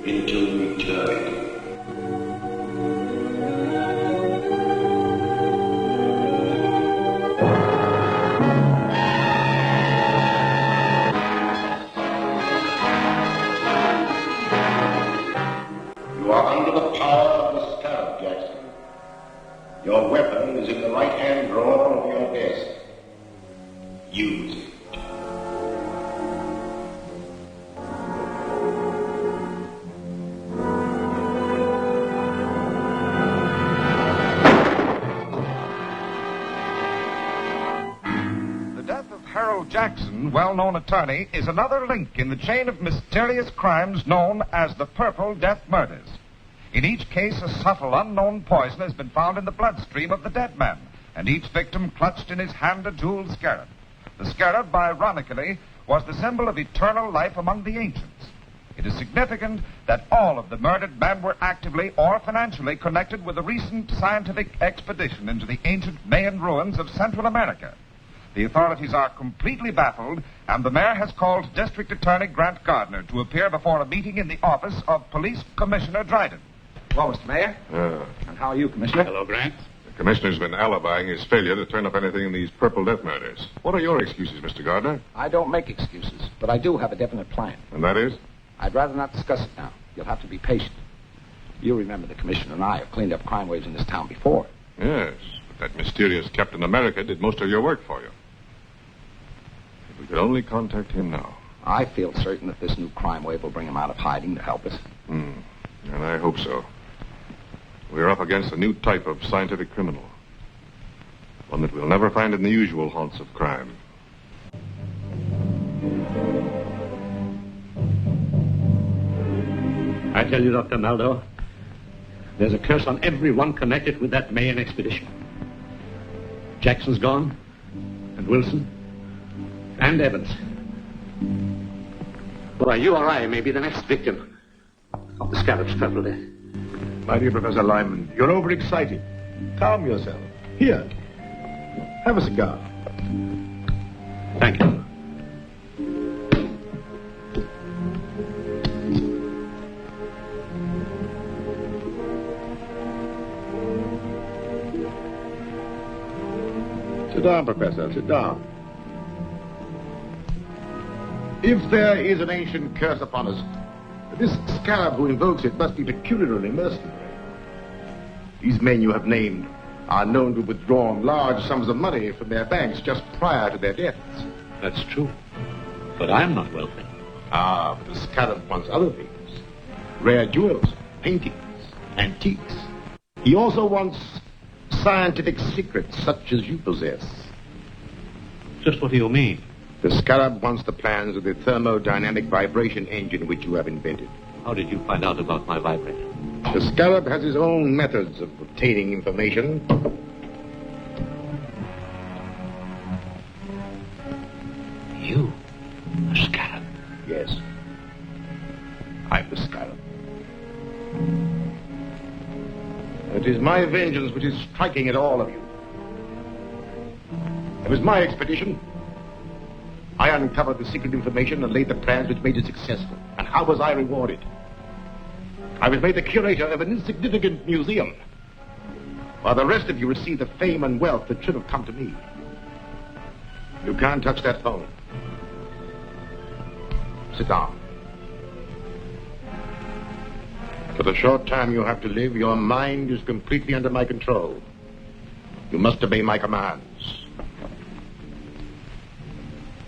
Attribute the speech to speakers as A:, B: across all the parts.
A: into eternity. You are under the power of the Scarab, Jackson. Your weapon is in the right-hand drawer of your desk. Use it.
B: Jackson, well-known attorney, is another link in the chain of mysterious crimes known as the Purple Death Murders. In each case, a subtle, unknown poison has been found in the bloodstream of the dead man, and each victim clutched in his hand a jeweled scarab. The scarab, ironically, was the symbol of eternal life among the ancients. It is significant that all of the murdered men were actively or financially connected with a recent scientific expedition into the ancient Mayan ruins of Central America. The authorities are completely baffled, and the mayor has called District Attorney Grant Gardner to appear before a meeting in the office of Police Commissioner Dryden.
C: Well, Mr. Mayor. And how are you, Commissioner?
D: Hello, Grant.
E: The commissioner's been alibying his failure to turn up anything in these Purple Death Murders. What are your excuses, Mr. Gardner?
C: I don't make excuses, but I do have a definite plan.
E: And that is?
C: I'd rather not discuss it now. You'll have to be patient. You remember the commissioner and I have cleaned up crime waves in this town before.
E: Yes, but that mysterious Captain America did most of your work for you. If we could only contact him now.
C: I feel certain that this new crime wave will bring him out of hiding to help us.
E: And I hope so. We're up against a new type of scientific criminal. One that we'll never find in the usual haunts of crime.
D: I tell you, Dr. Maldo, there's a curse on everyone connected with that Mayan expedition. Jackson's gone, and Wilson, and Evans. Why, you or I may be the next victim of the Scarab's Purple Death.
F: My dear Professor Lyman, you're overexcited. Calm yourself. Here, have a cigar.
D: Thank you.
F: Sit down, Professor, sit down. If there is an ancient curse upon us, this scarab who invokes it must be peculiarly mercenary. These men you have named are known to have withdrawn large sums of money from their banks just prior to their deaths.
D: That's true. But I'm not wealthy.
F: Ah, but the scarab wants other things. Rare jewels, paintings, antiques. He also wants scientific secrets such as you possess.
D: Just what do you mean?
F: The scarab wants the plans of the thermodynamic vibration engine which you have invented.
D: How did you find out about my vibrator?
F: The scarab has his own methods of obtaining information.
D: You? A scarab?
F: Yes. I'm the scarab. It is my vengeance which is striking at all of you. It was my expedition. I uncovered the secret information and laid the plans which made it successful. And how was I rewarded? I was made the curator of an insignificant museum, while the rest of you received the fame and wealth that should have come to me. You can't touch that phone. Sit down. For the short time you have to live, your mind is completely under my control. You must obey my commands.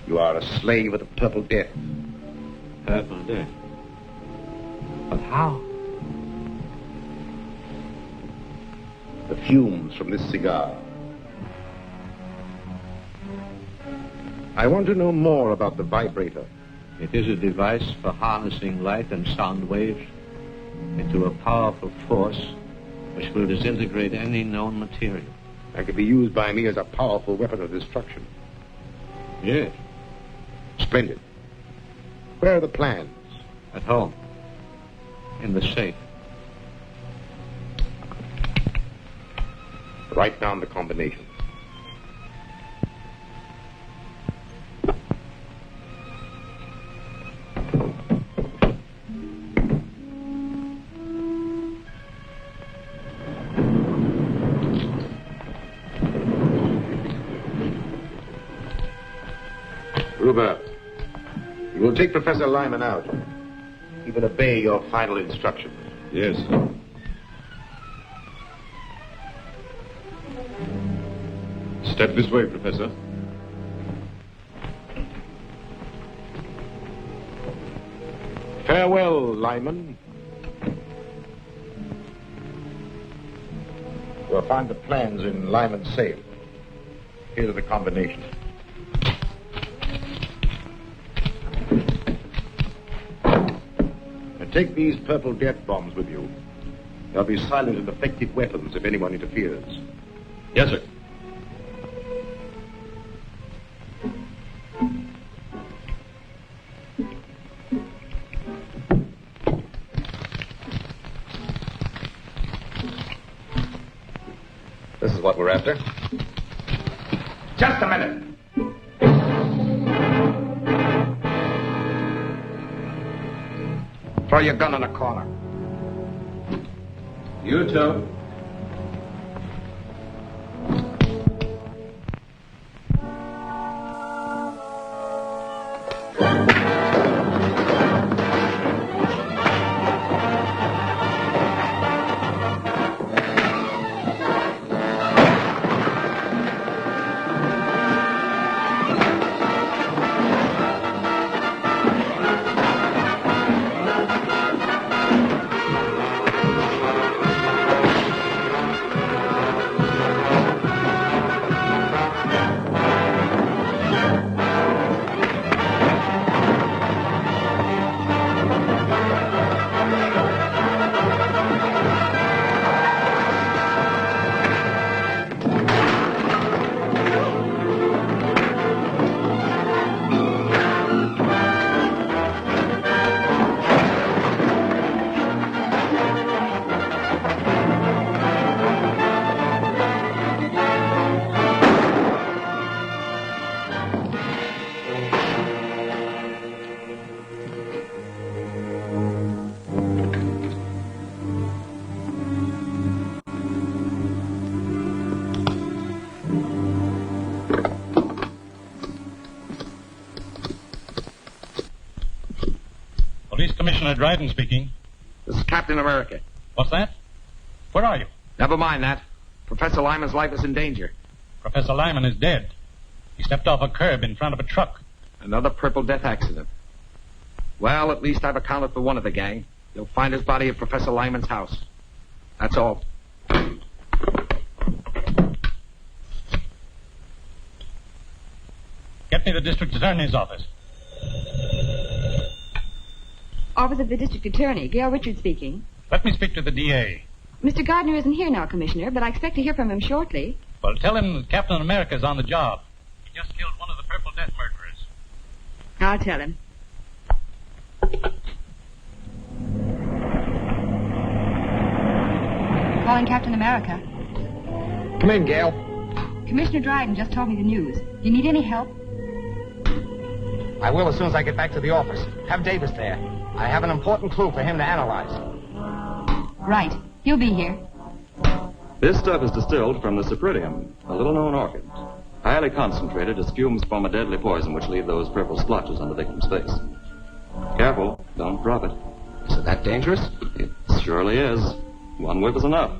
F: You are a slave of the Purple Death.
D: Purple Death? But how?
F: The fumes from this cigar. I want to know more about the vibrator.
D: It is a device for harnessing light and sound waves into a powerful force which will disintegrate any known material.
F: That could be used by me as a powerful weapon of destruction.
D: Yes.
F: Splendid. Where are the plans?
D: At home. In the safe.
F: Write down the combination.
E: Berth.
F: You will take Professor Lyman out. He will obey your final instructions.
E: Yes. Step this way, Professor.
F: Farewell, Lyman. You'll find the plans in Lyman's safe. Here are the combinations. And take these purple death bombs with you. They'll be silent and effective weapons if anyone interferes.
D: Yes, sir.
C: This is what we're after.
B: Just a minute.
C: Throw your gun in the corner.
D: You too.
G: Police Commissioner Dryden speaking.
C: This is Captain America.
G: What's that? Where are you?
C: Never mind that. Professor Lyman's life is in danger.
G: Professor Lyman is dead. He stepped off a curb in front of a truck.
C: Another Purple Death accident. Well, at least I've accounted for one of the gang. You'll find his body at Professor Lyman's house. That's all.
G: Get me the district attorney's office.
H: Office of the District Attorney, Gail Richards speaking.
G: Let me speak to the DA.
H: Mr. Gardner isn't here now, Commissioner, but I expect to hear from him shortly.
G: Well, tell him that Captain America's on the job. He just killed one of the Purple Death murderers.
H: I'll tell him. Calling Captain America.
C: Come in, Gail.
H: Commissioner Dryden just told me the news. Do you need any help?
C: I will as soon as I get back to the office. Have Davis there. I have an important clue for him to analyze.
H: Right. He'll be here.
I: This stuff is distilled from the cypripedium, a little-known orchid. Highly concentrated as fumes form a deadly poison which leave those purple splotches on the victim's face. Careful, don't drop it.
C: Is it that dangerous?
I: It surely is. One whiff is enough.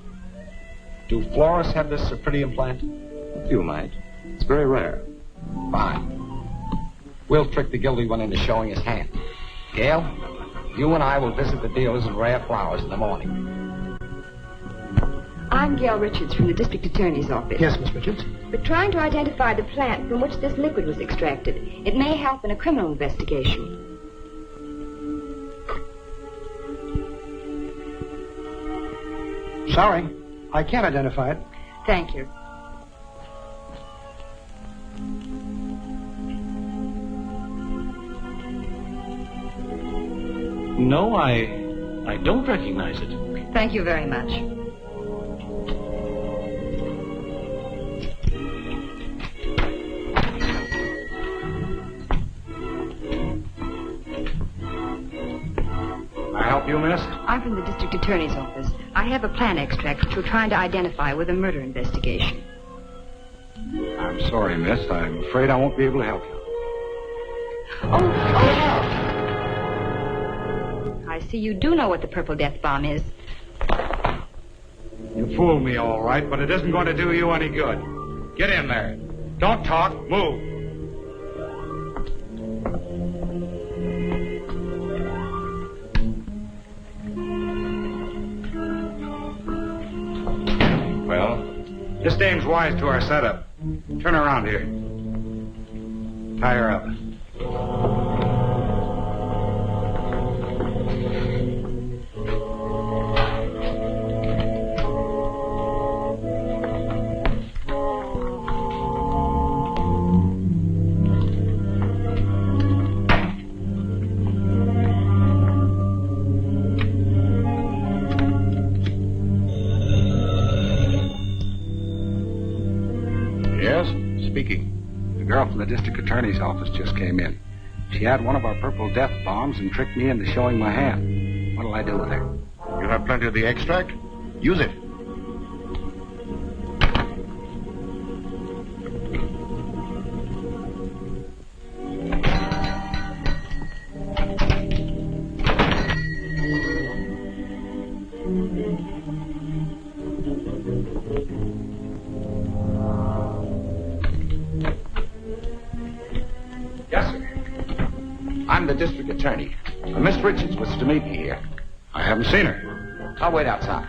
C: Do florists have this cypripedium plant?
I: A few might. It's very rare.
C: Fine. We'll trick the guilty one into showing his hand. Gail, you and I will visit the dealers in rare flowers in the morning.
H: I'm Gail Richards from the District Attorney's office.
F: Yes, Miss Richards?
H: We're trying to identify the plant from which this liquid was extracted. It may help in a criminal investigation.
F: Sorry, I can't identify it.
H: Thank you.
D: No, I don't recognize it.
H: Thank you very much.
C: Can I help you, miss?
H: I'm from the District Attorney's office. I have a plant extract which we're trying to identify with a murder investigation.
C: I'm sorry, miss. I'm afraid I won't be able to help you.
H: I see you do know what the purple death bomb is.
B: You fooled me all right, but it isn't going to do you any good. Get in there. Don't talk. Move. Well, this dame's wise to our setup. Turn around here. Tie her up.
C: The girl from the district attorney's office just came in. She had one of our purple death bombs and tricked me into showing my hand. What'll I do with her?
F: You have plenty of the extract? Use it.
C: I'm the district attorney. Miss Richards was to meet me here.
B: I haven't seen her.
C: I'll wait outside.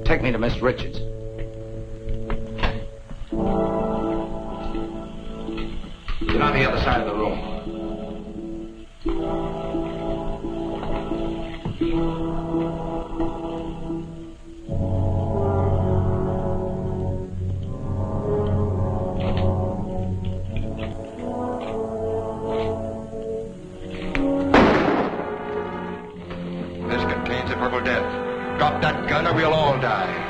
C: Take me to Miss Richards. Get on the other side of the room.
F: This contains the purple death. Drop that gun or we'll all die.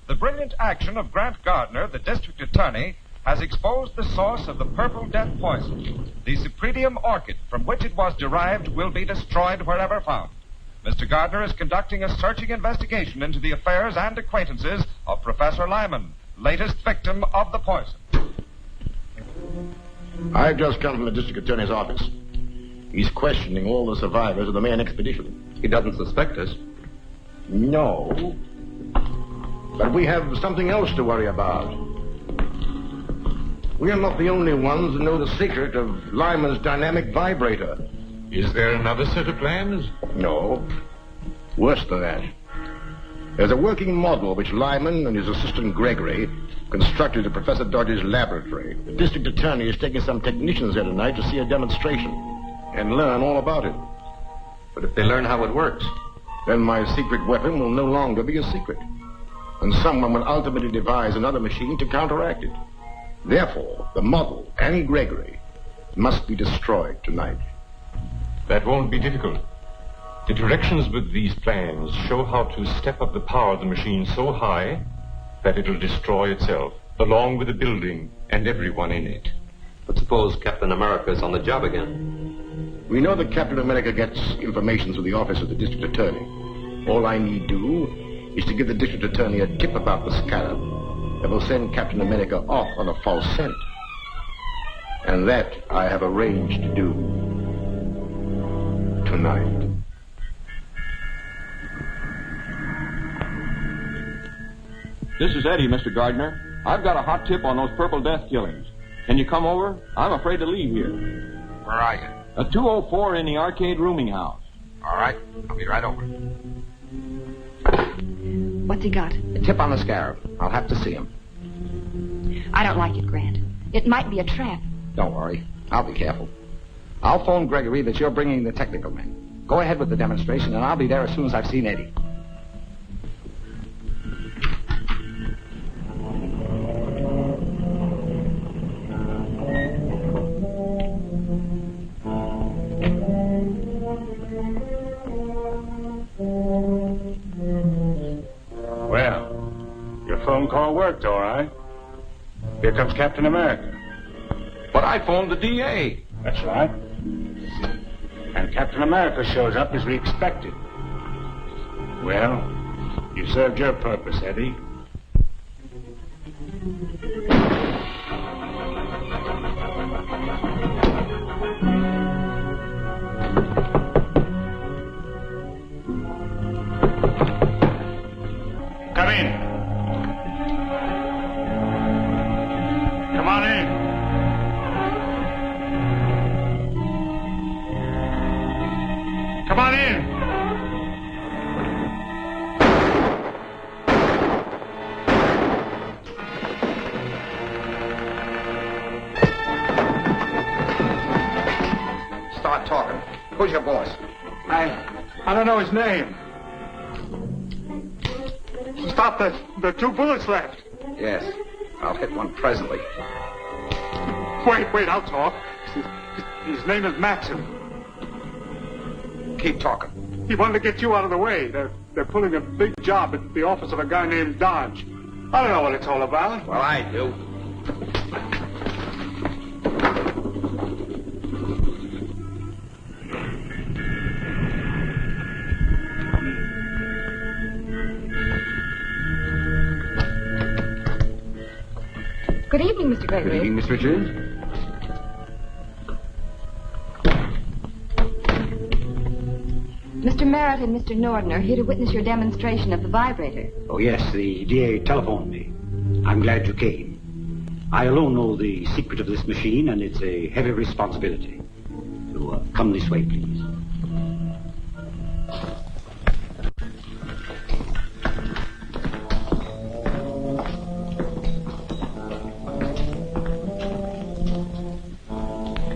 B: The brilliant action of Grant Gardner, the district attorney, has exposed the source of the purple death poison. The Cypripedium orchid from which it was derived will be destroyed wherever found. Mr. Gardner is conducting a searching investigation into the affairs and acquaintances of Professor Lyman, latest victim of the poison.
F: I've just come from the district attorney's office. He's questioning all the survivors of the main expedition.
E: He doesn't suspect us.
F: No. But we have something else to worry about. We are not the only ones who know the secret of Lyman's dynamic vibrator.
E: Is there another set of plans?
F: No. Worse than that. There's a working model which Lyman and his assistant Gregory constructed at Professor Dodge's laboratory. The district attorney is taking some technicians there tonight to see a demonstration and learn all about it.
E: But if they learn how it works,
F: then my secret weapon will no longer be a secret. And someone will ultimately devise another machine to counteract it. Therefore, the model and Gregory must be destroyed tonight.
E: that won't be difficult. The directions with these plans show how to step up the power of the machine so high that it'll destroy itself, along with the building and everyone in it.
I: But suppose Captain America's on the job again?
F: We know that Captain America gets information through the office of the district attorney. All I need do is to give the district attorney a tip about the scarab that will send Captain America off on a false scent. And that I have arranged to do tonight.
J: This is Eddie, Mr. Gardner. I've got a hot tip on those Purple Death killings. Can you come over? I'm afraid to leave here.
C: Where are you?
J: A 204 in the arcade rooming house.
C: All right, I'll be right over.
H: What's he got?
C: A tip on the scarab. I'll have to see him.
H: I don't like it, Grant. It might be a trap.
C: Don't worry. I'll be careful. I'll phone Gregory that you're bringing the technical men. Go ahead with the demonstration, and I'll be there as soon as I've seen Eddie.
K: phone call worked, all right. Here comes Captain America.
J: But I phoned the DA.
K: That's right. And Captain America shows up as we expected. Well, you served your purpose, Eddie. Come in. Come on in. Come on in.
C: Start talking. Who's your boss?
K: I don't know his name. Stop the 2 bullets left.
C: Yes. I'll hit one presently.
K: Wait, I'll talk. His name is Maxim.
C: Keep talking.
K: He wanted to get you out of the way. They're pulling a big job at the office of a guy named Dodge. I don't know what it's all about.
C: Well, I do.
H: Good evening, Mr. Gregory.
C: Good evening, Miss Richards.
H: Mr. Merritt and Mr. Norden are here to witness your demonstration of the vibrator.
L: Oh, yes, the DA telephoned me. I'm glad you came. I alone know the secret of this machine, and it's a heavy responsibility. So, come this way, please.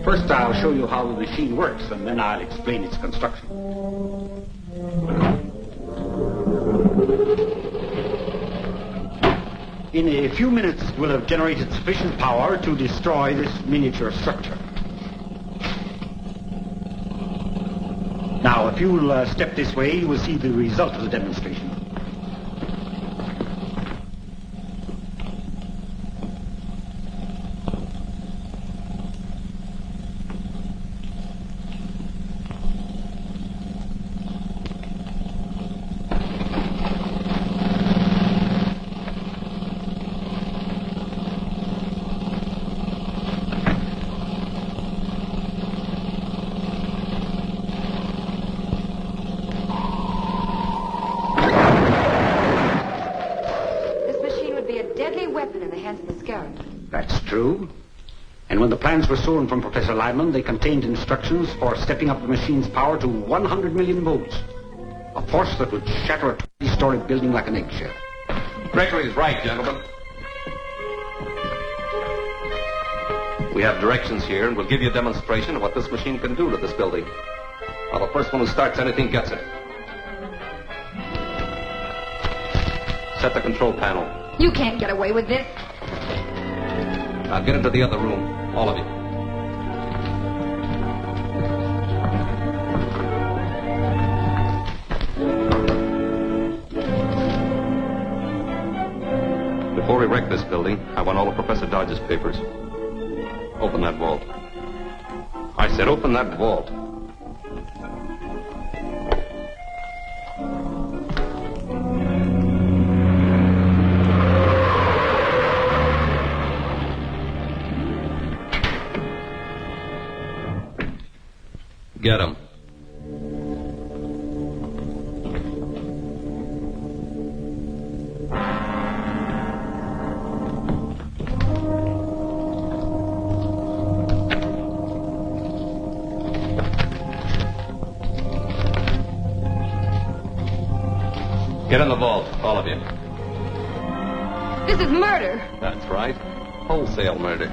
L: First, I'll show you how the machine works, and then I'll explain its construction. In a few minutes, we'll have generated sufficient power to destroy this miniature structure. Now, if you'll step this way, you will see the result of the demonstration. That's true. And when the plans were stolen from Professor Lyman, they contained instructions for stepping up the machine's power to 100 million volts. A force that would shatter a 20-story building like an eggshell.
J: Gregory is right, gentlemen.
M: We have directions here, and we'll give you a demonstration of what this machine can do to this building. Now, the first one who starts anything gets it. Set the control panel.
H: You can't get away with this.
M: Now get into the other room, all of you. Before we wreck this building, I want all of Professor Dodge's papers. Open that vault. I said open that vault. Get him. Get in the vault, all of you.
H: This is murder.
M: That's right. Wholesale murder.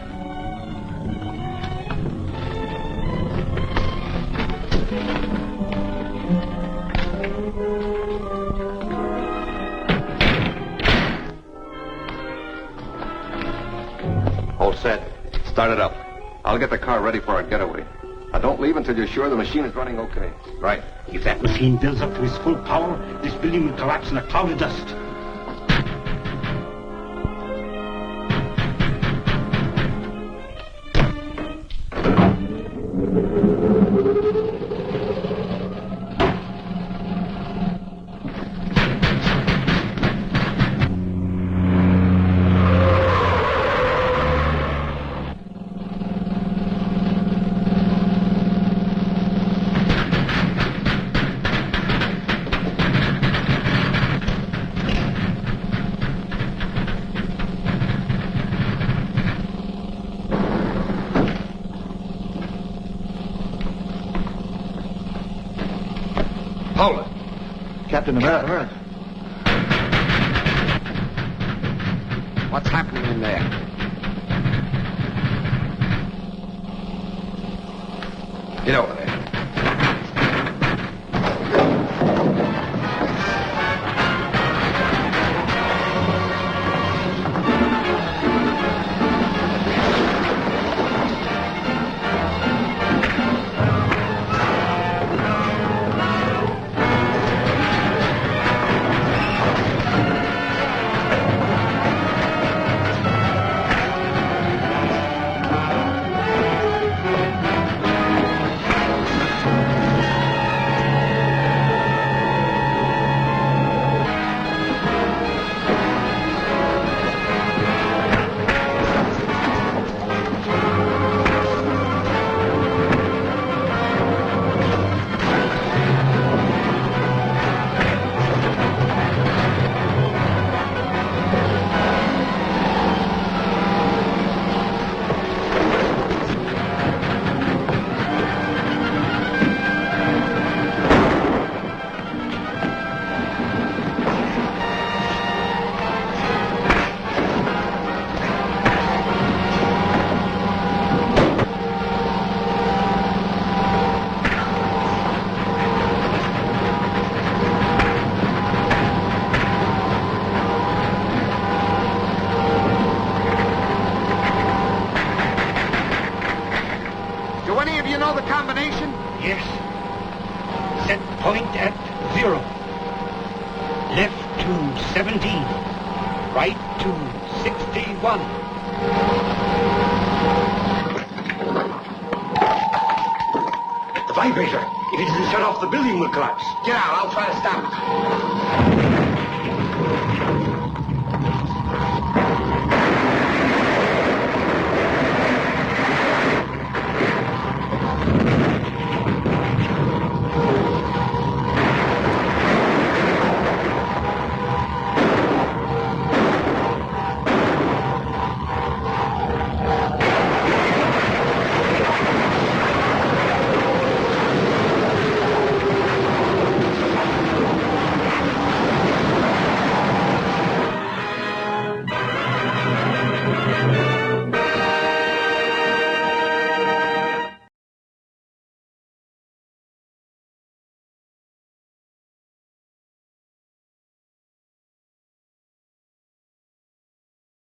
M: All set. Start it up. I'll get the car ready for our getaway. Now, don't leave until you're sure the machine is running okay. Right.
L: If that machine builds up to its full power, this building will collapse in a cloud of dust.
F: Hold it.
N: Captain America.
C: What's happening in there?
F: Get over there.
O: Yes. Set point at 0. Left to 17. Right to 61.
L: The vibrator. If it isn't shut off, the building will collapse.
C: Get out. I'll try to stop it.